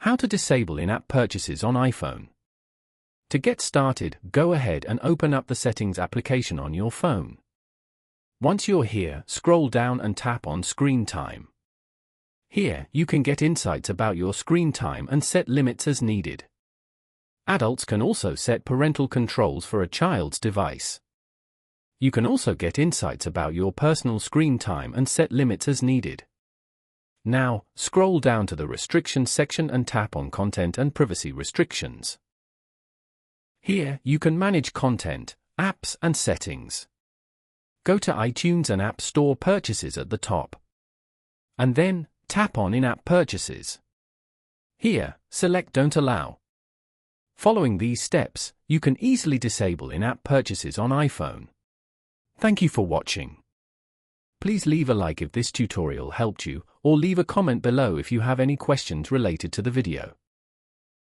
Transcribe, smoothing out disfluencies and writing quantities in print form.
How to disable in-app purchases on iPhone. To get started, go ahead and open up the Settings application on your phone. Once you're here, scroll down and tap on Screen Time. Here, you can get insights about your screen time and set limits as needed. Adults can also set parental controls for a child's device. You can also get insights about your personal screen time and set limits as needed. Now, scroll down to the Restrictions section and tap on Content and Privacy Restrictions. Here, you can manage content, apps, and settings. Go to iTunes and App Store purchases at the top. And then, tap on In-app purchases. Here, select Don't Allow. Following these steps, you can easily disable in-app purchases on iPhone. Thank you for watching. Please leave a like if this tutorial helped you, or leave a comment below if you have any questions related to the video.